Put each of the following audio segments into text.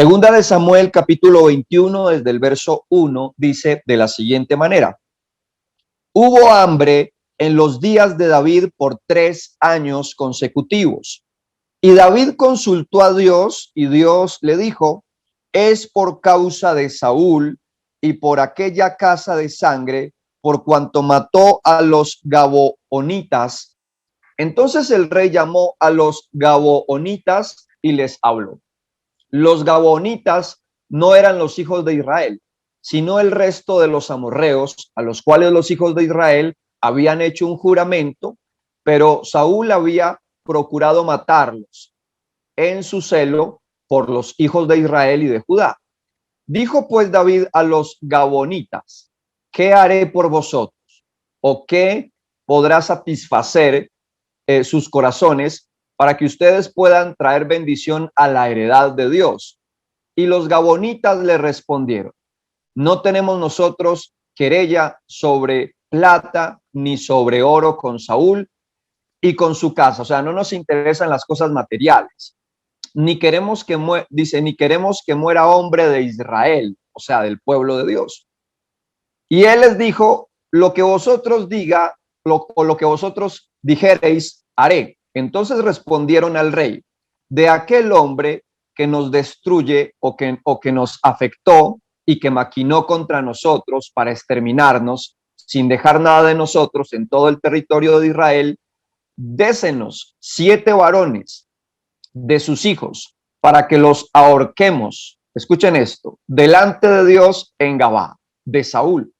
Segunda de Samuel, capítulo 21, desde el verso 1, dice de la siguiente manera: hubo hambre en los días de David por 3 años consecutivos. Y David consultó a Dios y Dios le dijo: es por causa de Saúl y por aquella casa de sangre, por cuanto mató a los gabaonitas. Entonces el rey llamó a los gabaonitas y les habló. Los gabaonitas no eran los hijos de Israel, sino el resto de los amorreos, a los cuales los hijos de Israel habían hecho un juramento, pero Saúl había procurado matarlos en su celo por los hijos de Israel y de Judá. Dijo pues David a los gabaonitas: ¿qué haré por vosotros? ¿O qué podrá satisfacer sus corazones para que ustedes puedan traer bendición a la heredad de Dios? Y los gabaonitas le respondieron: no tenemos nosotros querella sobre plata ni sobre oro con Saúl y con su casa. O sea, no nos interesan las cosas materiales, ni queremos que ni queremos que muera hombre de Israel, o sea, del pueblo de Dios. Y él les dijo: lo que vosotros diga, lo que vosotros dijereis, haré. Entonces respondieron al rey: de aquel hombre que nos destruye o que nos afectó y que maquinó contra nosotros para exterminarnos, sin dejar nada de nosotros en todo el territorio de Israel, désenos 7 varones de sus hijos para que los ahorquemos. Escuchen esto: delante de Dios en Gabá de Saúl.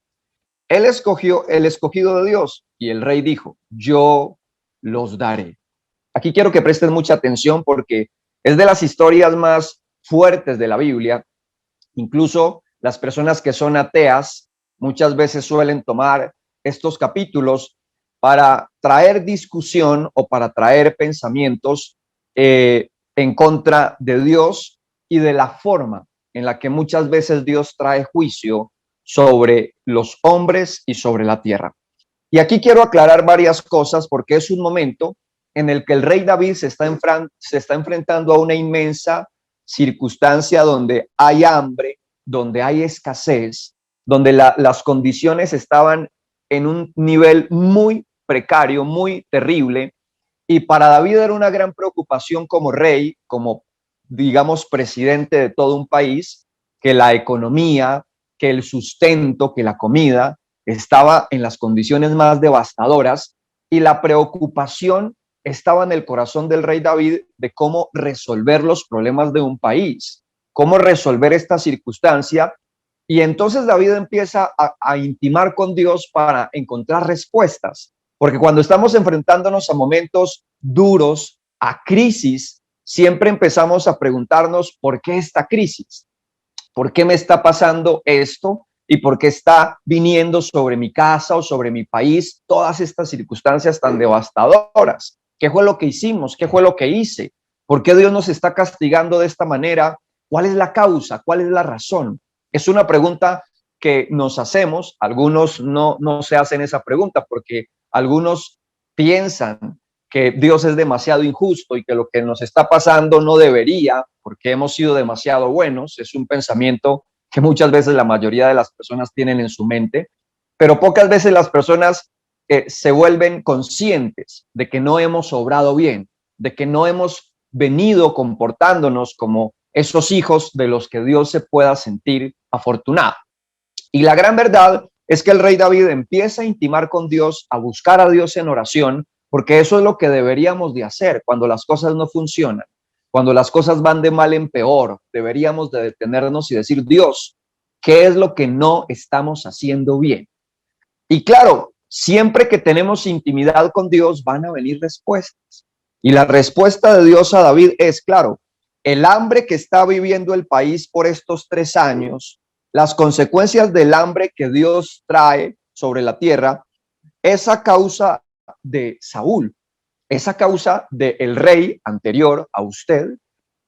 Él escogió el escogido de Dios. Y el rey dijo: yo los daré. Aquí quiero que presten mucha atención porque es de las historias más fuertes de la Biblia. Incluso las personas que son ateas muchas veces suelen tomar estos capítulos para traer discusión o para traer pensamientos en contra de Dios y de la forma en la que muchas veces Dios trae juicio sobre los hombres y sobre la tierra. Y aquí quiero aclarar varias cosas porque es un momento en el que el rey David se está enfrentando a una inmensa circunstancia donde hay hambre, donde hay escasez, donde las condiciones estaban en un nivel muy precario, muy terrible. Y para David era una gran preocupación como rey, como digamos presidente de todo un país, que la economía, que el sustento, que la comida estaba en las condiciones más devastadoras, y la preocupación estaba en el corazón del rey David de cómo resolver los problemas de un país, cómo resolver esta circunstancia. Y entonces David empieza a intimar con Dios para encontrar respuestas, porque cuando estamos enfrentándonos a momentos duros, a crisis, siempre empezamos a preguntarnos: ¿por qué esta crisis? ¿Por qué me está pasando esto? ¿Y por qué está viniendo sobre mi casa o sobre mi país todas estas circunstancias tan devastadoras? ¿Qué fue lo que hicimos? ¿Qué fue lo que hice? ¿Por qué Dios nos está castigando de esta manera? ¿Cuál es la causa? ¿Cuál es la razón? Es una pregunta que nos hacemos. Algunos no se hacen esa pregunta porque algunos piensan que Dios es demasiado injusto y que lo que nos está pasando no debería, porque hemos sido demasiado buenos. Es un pensamiento que muchas veces la mayoría de las personas tienen en su mente, pero pocas veces las personas se vuelven conscientes de que no hemos obrado bien, de que no hemos venido comportándonos como esos hijos de los que Dios se pueda sentir afortunado. Y la gran verdad es que el rey David empieza a intimar con Dios, a buscar a Dios en oración, porque eso es lo que deberíamos de hacer cuando las cosas no funcionan, cuando las cosas van de mal en peor. Deberíamos de detenernos y decir: Dios, ¿qué es lo que no estamos haciendo bien? Y claro, siempre que tenemos intimidad con Dios van a venir respuestas. Y la respuesta de Dios a David es, claro, el hambre que está viviendo el país por estos 3 años, las consecuencias del hambre que Dios trae sobre la tierra, esa causa de Saúl, esa causa del rey anterior a usted,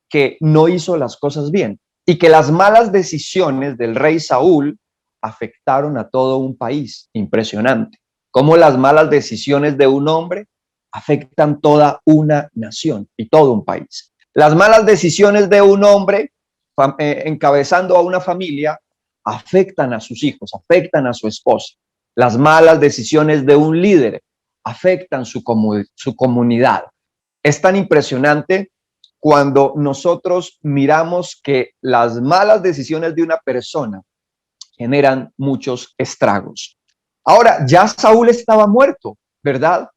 que no hizo las cosas bien, y que las malas decisiones del rey Saúl afectaron a todo un país. Impresionante cómo las malas decisiones de un hombre afectan toda una nación y todo un país. Las malas decisiones de un hombre encabezando a una familia, afectan a sus hijos, afectan a su esposa. Las malas decisiones de un líder afectan su comunidad. Es tan impresionante cuando nosotros miramos que las malas decisiones de una persona generan muchos estragos. Ahora, ya Saúl estaba muerto, ¿verdad?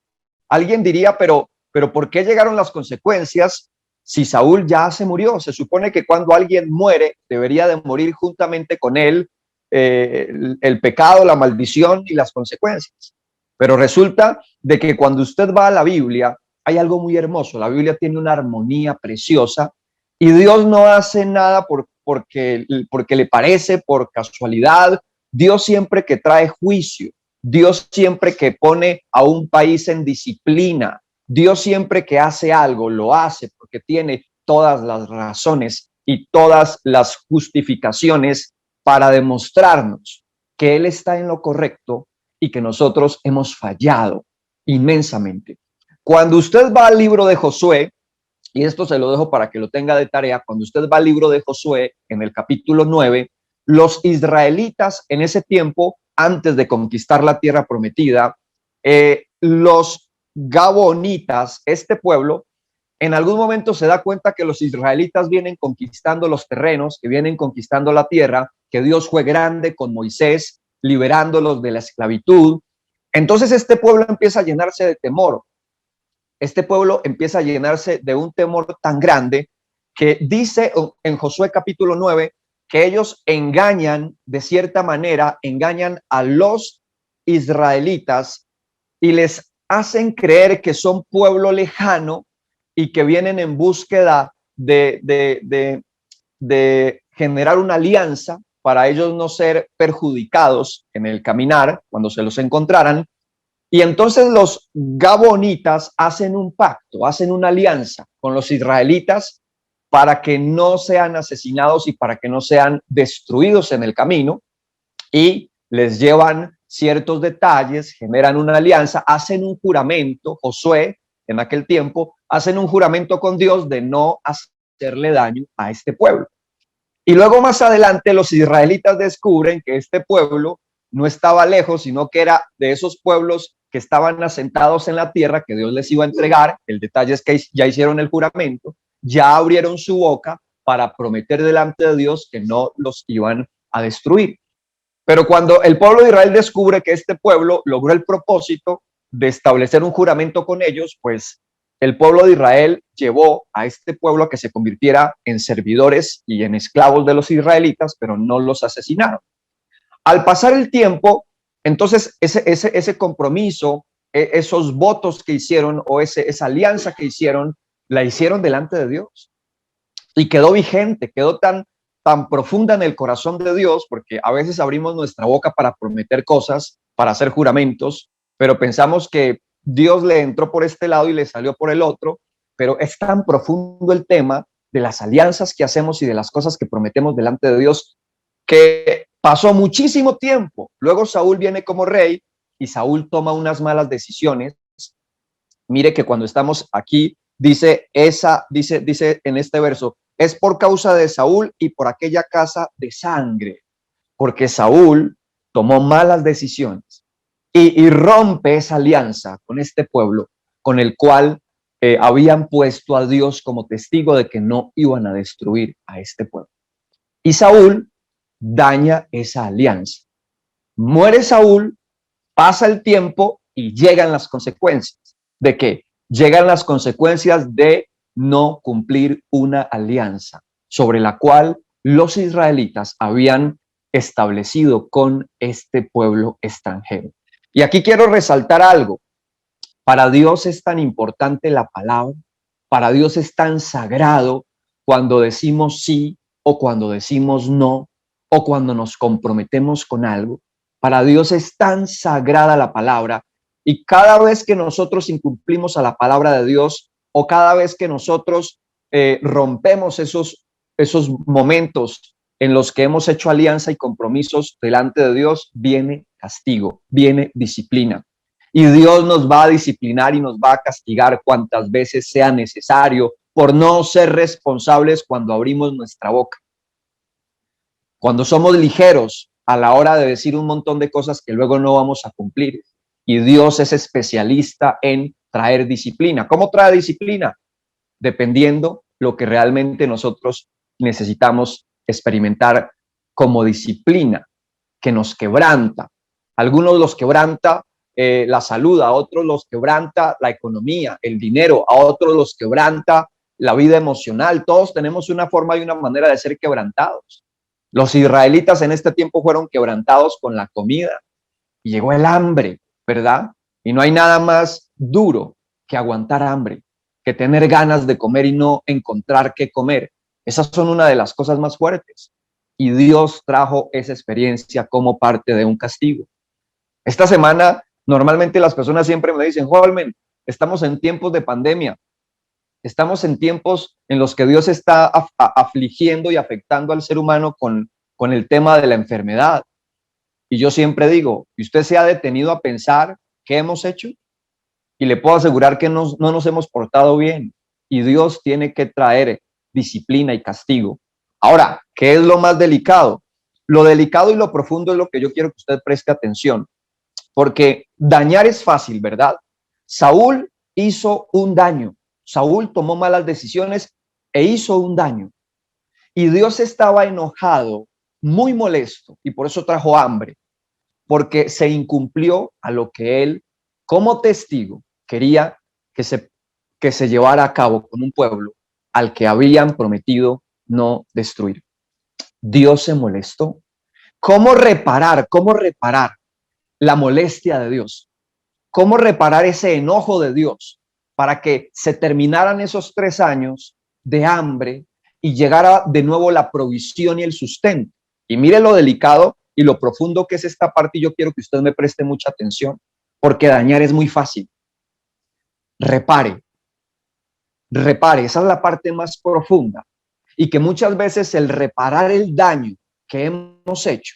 Alguien diría, pero ¿por qué llegaron las consecuencias si Saúl ya se murió? Se supone que cuando alguien muere, debería de morir juntamente con él el pecado, la maldición y las consecuencias. Pero resulta de que cuando usted va a la Biblia, hay algo muy hermoso. La Biblia tiene una armonía preciosa y Dios no hace nada porque le parece, por casualidad. Dios siempre que trae juicio, Dios siempre que pone a un país en disciplina, Dios siempre que hace algo, lo hace porque tiene todas las razones y todas las justificaciones para demostrarnos que Él está en lo correcto y que nosotros hemos fallado inmensamente. Cuando usted va al libro de Josué, y esto se lo dejo para que lo tenga de tarea, cuando usted va al libro de Josué, en el capítulo 9, los israelitas en ese tiempo, antes de conquistar la tierra prometida, los gabonitas, este pueblo, en algún momento se da cuenta que los israelitas vienen conquistando los terrenos, que vienen conquistando la tierra, que Dios fue grande con Moisés, liberándolos de la esclavitud. Entonces este pueblo empieza a llenarse de temor. Este pueblo empieza a llenarse de un temor tan grande que dice en Josué capítulo 9 que ellos engañan, de cierta manera, engañan a los israelitas y les hacen creer que son pueblo lejano y que vienen en búsqueda de generar una alianza para ellos no ser perjudicados en el caminar cuando se los encontraran. Y entonces los gabonitas hacen un pacto, hacen una alianza con los israelitas para que no sean asesinados y para que no sean destruidos en el camino, y les llevan ciertos detalles, generan una alianza, hacen un juramento. Josué en aquel tiempo hacen un juramento con Dios de no hacerle daño a este pueblo. Y luego más adelante los israelitas descubren que este pueblo no estaba lejos, sino que era de esos pueblos que estaban asentados en la tierra que Dios les iba a entregar. El detalle es que ya hicieron el juramento, ya abrieron su boca para prometer delante de Dios que no los iban a destruir. Pero cuando el pueblo de Israel descubre que este pueblo logró el propósito de establecer un juramento con ellos, pues el pueblo de Israel llevó a este pueblo a que se convirtiera en servidores y en esclavos de los israelitas, pero no los asesinaron. Al pasar el tiempo, entonces ese compromiso, esos votos que hicieron o esa alianza que hicieron, la hicieron delante de Dios y quedó vigente, quedó tan profunda en el corazón de Dios, porque a veces abrimos nuestra boca para prometer cosas, para hacer juramentos, pero pensamos que Dios le entró por este lado y le salió por el otro, pero es tan profundo el tema de las alianzas que hacemos y de las cosas que prometemos delante de Dios que pasó muchísimo tiempo. Luego Saúl viene como rey y Saúl toma unas malas decisiones. Mire que cuando estamos aquí, dice en este verso, es por causa de Saúl y por aquella casa de sangre, porque Saúl tomó malas decisiones y rompe esa alianza con este pueblo con el cual habían puesto a Dios como testigo de que no iban a destruir a este pueblo. Y Saúl daña esa alianza. Muere Saúl, pasa el tiempo y llegan las consecuencias. ¿De qué? Llegan las consecuencias de no cumplir una alianza sobre la cual los israelitas habían establecido con este pueblo extranjero. Y aquí quiero resaltar algo. Para Dios es tan importante la palabra, para Dios es tan sagrado cuando decimos sí o cuando decimos no, o cuando nos comprometemos con algo. Para Dios es tan sagrada la palabra, y cada vez que nosotros incumplimos a la palabra de Dios o cada vez que nosotros rompemos esos momentos en los que hemos hecho alianza y compromisos delante de Dios, viene castigo, viene disciplina. Y Dios nos va a disciplinar y nos va a castigar cuantas veces sea necesario por no ser responsables cuando abrimos nuestra boca. cuando somos ligeros a la hora de decir un montón de cosas que luego no vamos a cumplir. Y Dios es especialista en traer disciplina. ¿Cómo trae disciplina? Dependiendo lo que realmente nosotros necesitamos experimentar como disciplina, que nos quebranta. Algunos los quebranta la salud, a otros los quebranta la economía, el dinero, a otros los quebranta la vida emocional. Todos tenemos una forma y una manera de ser quebrantados. Los israelitas en este tiempo fueron quebrantados con la comida y llegó el hambre, ¿verdad? Y no hay nada más duro que aguantar hambre, que tener ganas de comer y no encontrar qué comer. Esas son una de las cosas más fuertes. Y Dios trajo esa experiencia como parte de un castigo. Esta semana, normalmente las personas siempre me dicen, Holman, estamos en tiempos de pandemia, estamos en tiempos en los que Dios está afligiendo y afectando al ser humano con el tema de la enfermedad. Y yo siempre digo, ¿y usted se ha detenido a pensar qué hemos hecho? Y le puedo asegurar que no nos hemos portado bien. Y Dios tiene que traer disciplina y castigo. Ahora, ¿qué es lo más delicado? Lo delicado y lo profundo es lo que yo quiero que usted preste atención. Porque dañar es fácil, ¿verdad? Saúl hizo un daño. Saúl tomó malas decisiones e hizo un daño. Y Dios estaba enojado, muy molesto, y por eso trajo hambre, porque se incumplió a lo que él, como testigo, quería que se llevara a cabo con un pueblo al que habían prometido no destruir. Dios se molestó. ¿Cómo reparar? ¿Cómo reparar la molestia de Dios? ¿Cómo reparar ese enojo de Dios para que se terminaran esos 3 años de hambre y llegara de nuevo la provisión y el sustento? Y mire lo delicado y lo profundo que es esta parte, y yo quiero que usted me preste mucha atención, porque dañar es muy fácil. Repare, repare, esa es la parte más profunda, y que muchas veces el reparar el daño que hemos hecho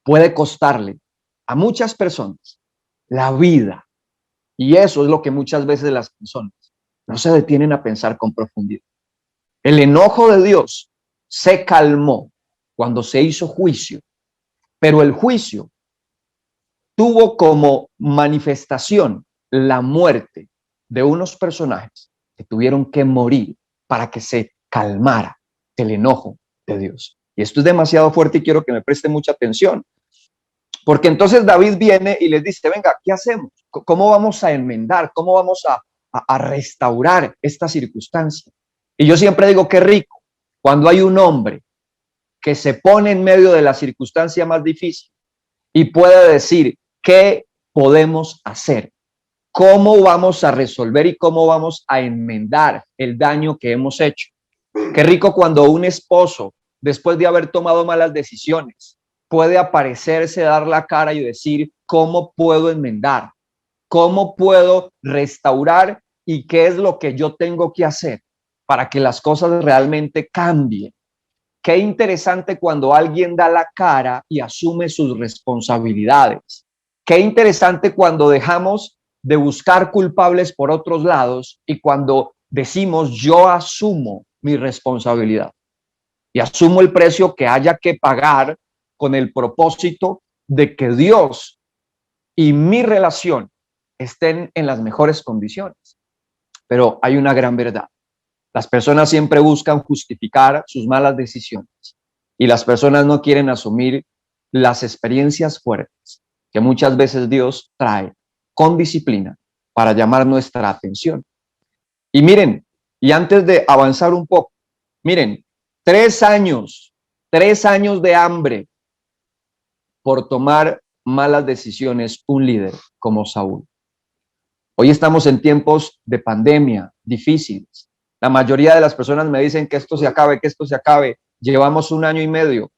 puede costarle a muchas personas la vida. Y eso es lo que muchas veces las personas no se detienen a pensar con profundidad. El enojo de Dios se calmó cuando se hizo juicio, pero el juicio tuvo como manifestación la muerte de unos personajes que tuvieron que morir para que se calmara el enojo de Dios. Y esto es demasiado fuerte y quiero que me preste mucha atención. Porque entonces David viene y les dice, venga, ¿qué hacemos? ¿Cómo vamos a enmendar? ¿Cómo vamos a restaurar esta circunstancia? Y yo siempre digo, qué rico, cuando hay un hombre que se pone en medio de la circunstancia más difícil y puede decir, ¿qué podemos hacer? ¿Cómo vamos a resolver y cómo vamos a enmendar el daño que hemos hecho? Qué rico cuando un esposo, después de haber tomado malas decisiones, puede aparecerse, dar la cara y decir, ¿cómo puedo enmendar? ¿Cómo puedo restaurar? ¿Y qué es lo que yo tengo que hacer para que las cosas realmente cambien? Qué interesante cuando alguien da la cara y asume sus responsabilidades. Qué interesante cuando dejamos de buscar culpables por otros lados y cuando decimos, yo asumo mi responsabilidad y asumo el precio que haya que pagar con el propósito de que Dios y mi relación estén en las mejores condiciones. Pero hay una gran verdad. Las personas siempre buscan justificar sus malas decisiones y las personas no quieren asumir las experiencias fuertes que muchas veces Dios trae con disciplina para llamar nuestra atención. Y miren, y antes de avanzar un poco, miren, 3 años de hambre por tomar malas decisiones un líder como Saúl. Hoy estamos en tiempos de pandemia difíciles. La mayoría de las personas me dicen que esto se acabe, que esto se acabe. Llevamos 1 año y medio.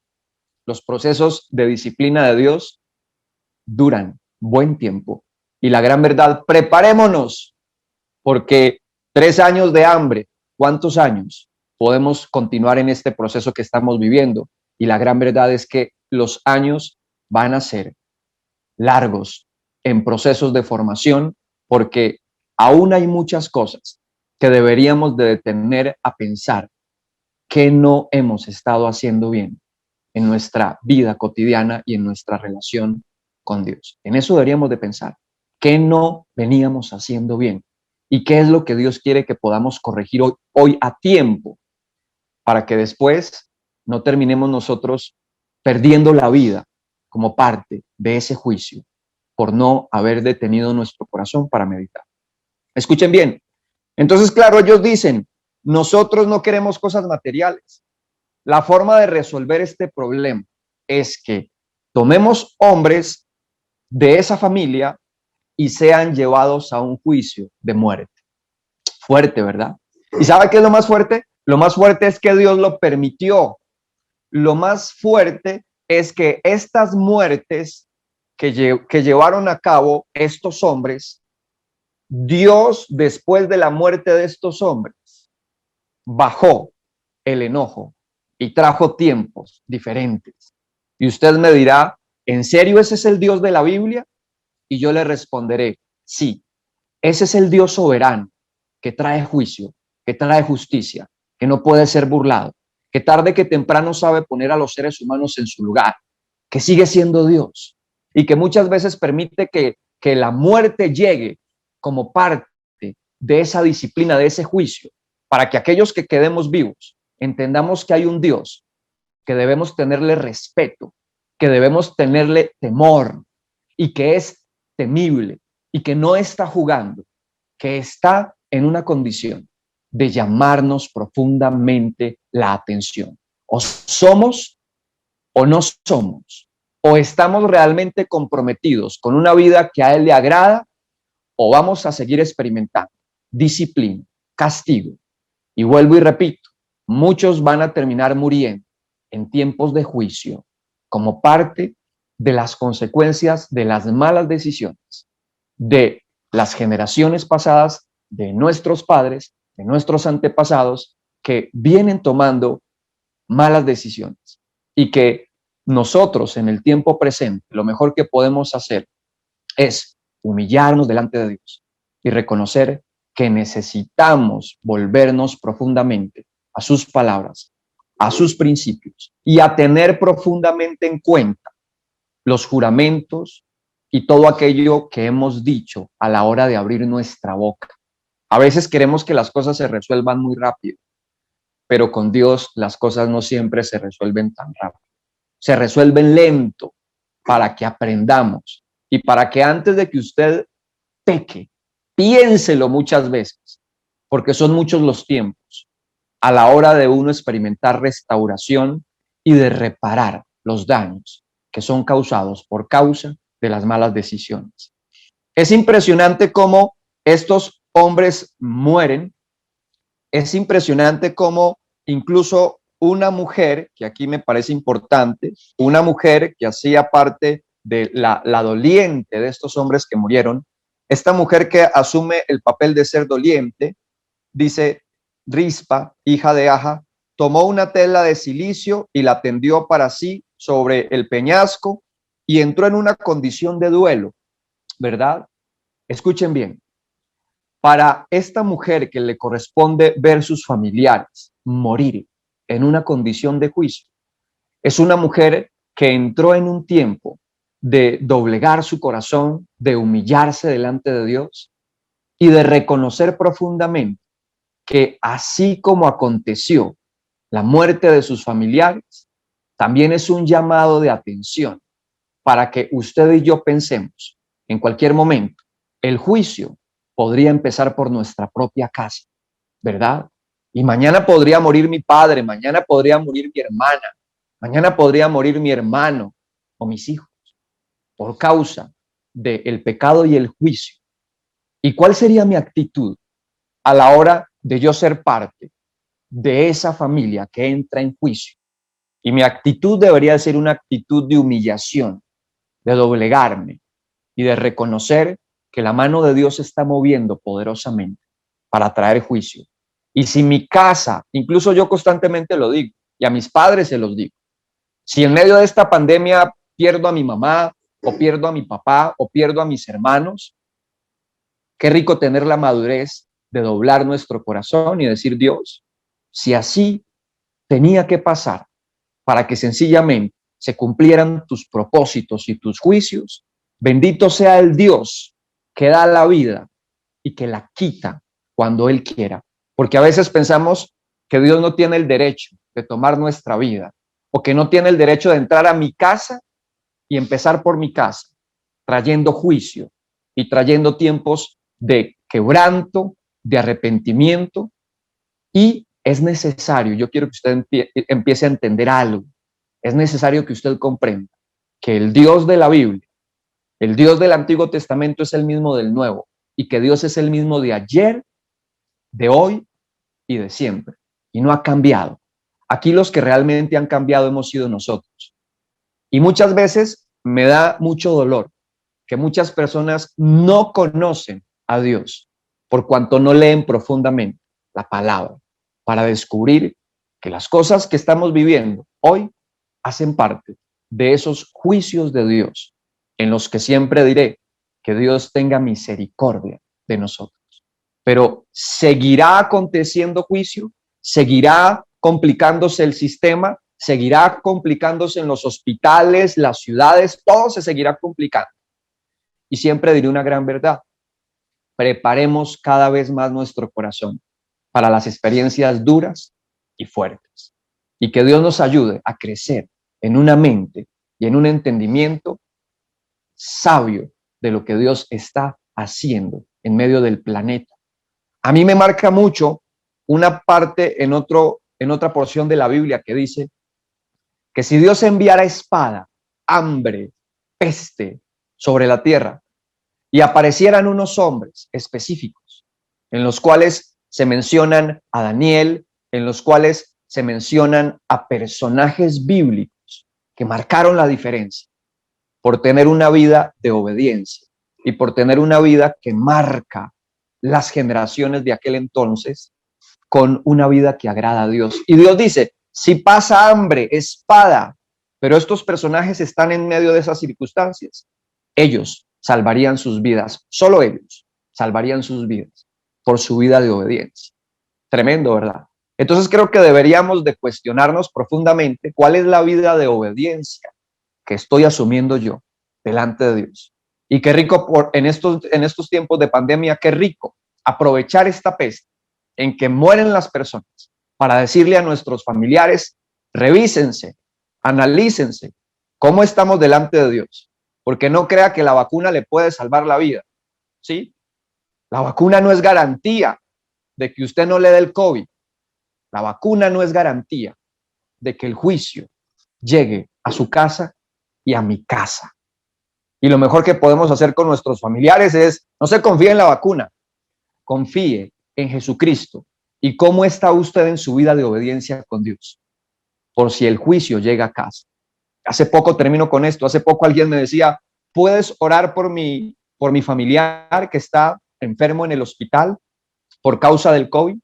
Los procesos de disciplina de Dios duran buen tiempo. Y la gran verdad, preparémonos, porque 3 años de hambre, ¿cuántos años podemos continuar en este proceso que estamos viviendo? Y la gran verdad es que los años van a ser largos en procesos de formación, porque aún hay muchas cosas que deberíamos de detener a pensar que no hemos estado haciendo bien en nuestra vida cotidiana y en nuestra relación con Dios. En eso deberíamos de pensar. ¿Qué no veníamos haciendo bien? ¿Y qué es lo que Dios quiere que podamos corregir hoy a tiempo para que después no terminemos nosotros perdiendo la vida como parte de ese juicio por no haber detenido nuestro corazón para meditar? Escuchen bien. Entonces, claro, ellos dicen, nosotros no queremos cosas materiales. La forma de resolver este problema es que tomemos hombres de esa familia y sean llevados a un juicio de muerte. Fuerte, ¿verdad? ¿Y sabe qué es lo más fuerte? Lo más fuerte es que Dios lo permitió. Lo más fuerte es que estas muertes que llevaron a cabo estos hombres, Dios, después de la muerte de estos hombres, bajó el enojo y trajo tiempos diferentes. Y usted me dirá, ¿en serio ese es el Dios de la Biblia? Y yo le responderé, sí, ese es el Dios soberano que trae juicio, que trae justicia, que no puede ser burlado, que tarde que temprano sabe poner a los seres humanos en su lugar, que sigue siendo Dios y que muchas veces permite que la muerte llegue como parte de esa disciplina, de ese juicio, para que aquellos que quedemos vivos entendamos que hay un Dios, que debemos tenerle respeto, que debemos tenerle temor y que es temible y que no está jugando, que está en una condición de llamarnos profundamente la atención. O somos o no somos, o estamos realmente comprometidos con una vida que a Él le agrada, o vamos a seguir experimentando disciplina, castigo. Y vuelvo y repito, muchos van a terminar muriendo en tiempos de juicio como parte de las consecuencias de las malas decisiones de las generaciones pasadas, de nuestros padres, de nuestros antepasados, que vienen tomando malas decisiones y que nosotros en el tiempo presente lo mejor que podemos hacer es humillarnos delante de Dios y reconocer que necesitamos volvernos profundamente a sus palabras, a sus principios y a tener profundamente en cuenta los juramentos y todo aquello que hemos dicho a la hora de abrir nuestra boca. A veces queremos que las cosas se resuelvan muy rápido, pero con Dios las cosas no siempre se resuelven tan rápido. Se resuelven lento para que aprendamos y para que antes de que usted peque, piénselo muchas veces, porque son muchos los tiempos a la hora de uno experimentar restauración y de reparar los daños que son causados por causa de las malas decisiones. Es impresionante cómo estos hombres mueren. Es impresionante cómo incluso una mujer, que aquí me parece importante, una mujer que hacía parte de la doliente de estos hombres que murieron, esta mujer que asume el papel de ser doliente, dice, Rispa, hija de Aja, tomó una tela de silicio y la tendió para sí sobre el peñasco y entró en una condición de duelo, ¿verdad? Escuchen bien. Para esta mujer que le corresponde ver sus familiares morir en una condición de juicio, es una mujer que entró en un tiempo de doblegar su corazón, de humillarse delante de Dios y de reconocer profundamente que así como aconteció la muerte de sus familiares, también es un llamado de atención para que usted y yo pensemos en cualquier momento, el juicio podría empezar por nuestra propia casa, ¿verdad? Y mañana podría morir mi padre, mañana podría morir mi hermana, mañana podría morir mi hermano o mis hijos por causa del pecado y el juicio. ¿Y cuál sería mi actitud a la hora de yo ser parte de esa familia que entra en juicio? Y mi actitud debería ser una actitud de humillación, de doblegarme y de reconocer que la mano de Dios se está moviendo poderosamente para traer juicio. Y si mi casa, incluso yo constantemente lo digo, y a mis padres se los digo, si en medio de esta pandemia pierdo a mi mamá, o pierdo a mi papá, o pierdo a mis hermanos, qué rico tener la madurez de doblar nuestro corazón y decir, Dios, si así tenía que pasar, para que sencillamente se cumplieran tus propósitos y tus juicios. Bendito sea el Dios que da la vida y que la quita cuando Él quiera. Porque a veces pensamos que Dios no tiene el derecho de tomar nuestra vida, o que no tiene el derecho de entrar a mi casa y empezar por mi casa, trayendo juicio y trayendo tiempos de quebranto, de arrepentimiento. Y es necesario, yo quiero que usted empiece a entender algo, es necesario que usted comprenda que el Dios de la Biblia, el Dios del Antiguo Testamento es el mismo del Nuevo, y que Dios es el mismo de ayer, de hoy y de siempre, y no ha cambiado. Aquí los que realmente han cambiado hemos sido nosotros. Y muchas veces me da mucho dolor que muchas personas no conocen a Dios por cuanto no leen profundamente la palabra para descubrir que las cosas que estamos viviendo hoy hacen parte de esos juicios de Dios, en los que siempre diré que Dios tenga misericordia de nosotros. Pero seguirá aconteciendo juicio, seguirá complicándose el sistema, seguirá complicándose en los hospitales, las ciudades, todo se seguirá complicando. Y siempre diré una gran verdad: preparemos cada vez más nuestro corazón para las experiencias duras y fuertes. Y que Dios nos ayude a crecer en una mente y en un entendimiento sabio de lo que Dios está haciendo en medio del planeta. A mí me marca mucho una parte en otra porción de la Biblia que dice que si Dios enviara espada, hambre, peste sobre la tierra y aparecieran unos hombres específicos en los cuales se mencionan a Daniel, en los cuales se mencionan a personajes bíblicos que marcaron la diferencia por tener una vida de obediencia y por tener una vida que marca las generaciones de aquel entonces con una vida que agrada a Dios. Y Dios dice, si pasa hambre, espada, pero estos personajes están en medio de esas circunstancias, ellos salvarían sus vidas, solo ellos salvarían sus vidas por su vida de obediencia. Tremendo, ¿verdad? Entonces creo que deberíamos de cuestionarnos profundamente cuál es la vida de obediencia que estoy asumiendo yo delante de Dios. Y qué rico en estos tiempos de pandemia, qué rico aprovechar esta peste en que mueren las personas para decirle a nuestros familiares, revísense, analícense cómo estamos delante de Dios, porque no crea que la vacuna le puede salvar la vida, ¿sí? La vacuna no es garantía de que usted no le dé el COVID. La vacuna no es garantía de que el juicio llegue a su casa y a mi casa. Y lo mejor que podemos hacer con nuestros familiares es, no se confíe en la vacuna, confíe en Jesucristo y cómo está usted en su vida de obediencia con Dios, por si el juicio llega a casa. Hace poco, termino con esto, hace poco alguien me decía, ¿puedes orar por mi familiar que está enfermo en el hospital por causa del COVID?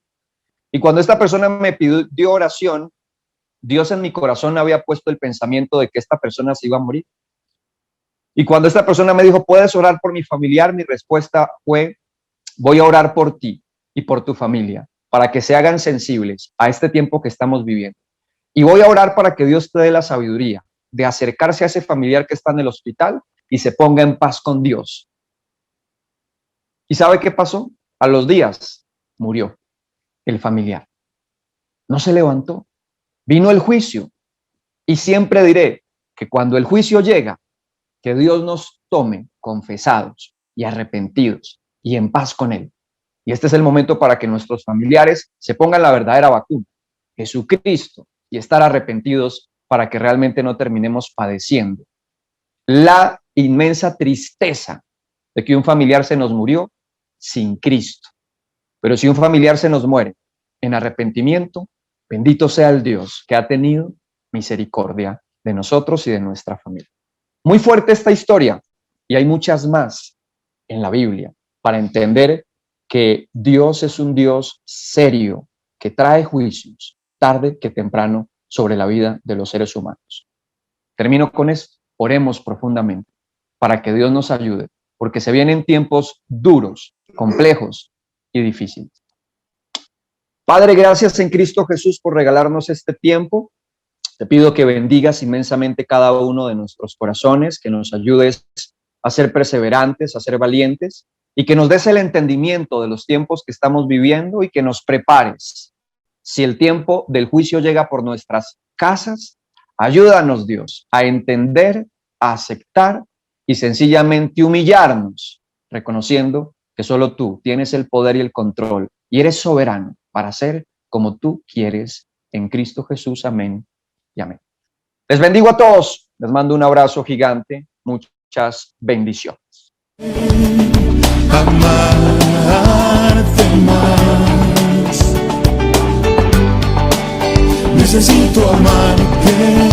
Y cuando esta persona me pidió oración, Dios en mi corazón había puesto el pensamiento de que esta persona se iba a morir. Y cuando esta persona me dijo, ¿puedes orar por mi familiar? Mi respuesta fue, voy a orar por ti y por tu familia, para que se hagan sensibles a este tiempo que estamos viviendo. Y voy a orar para que Dios te dé la sabiduría de acercarse a ese familiar que está en el hospital y se ponga en paz con Dios. ¿Y sabe qué pasó? A los días murió el familiar. No se levantó. Vino el juicio. Y siempre diré que cuando el juicio llega, que Dios nos tome confesados y arrepentidos y en paz con Él. Y este es el momento para que nuestros familiares se pongan la verdadera vacuna, Jesucristo, y estar arrepentidos para que realmente no terminemos padeciendo la inmensa tristeza de que un familiar se nos murió sin Cristo. Pero si un familiar se nos muere en arrepentimiento, bendito sea el Dios que ha tenido misericordia de nosotros y de nuestra familia. Muy fuerte esta historia y hay muchas más en la Biblia para entender que Dios es un Dios serio que trae juicios tarde que temprano sobre la vida de los seres humanos. Termino con esto. Oremos profundamente para que Dios nos ayude, porque se vienen tiempos duros, complejos y difíciles. Padre, gracias en Cristo Jesús por regalarnos este tiempo. Te pido que bendigas inmensamente cada uno de nuestros corazones, que nos ayudes a ser perseverantes, a ser valientes, y que nos des el entendimiento de los tiempos que estamos viviendo y que nos prepares. Si el tiempo del juicio llega por nuestras casas, ayúdanos, Dios, a entender, a aceptar y sencillamente humillarnos, reconociendo que solo tú tienes el poder y el control y eres soberano para hacer como tú quieres en Cristo Jesús. Amén y amén. Les bendigo a todos, les mando un abrazo gigante, muchas bendiciones. Amarte más, necesito amarte.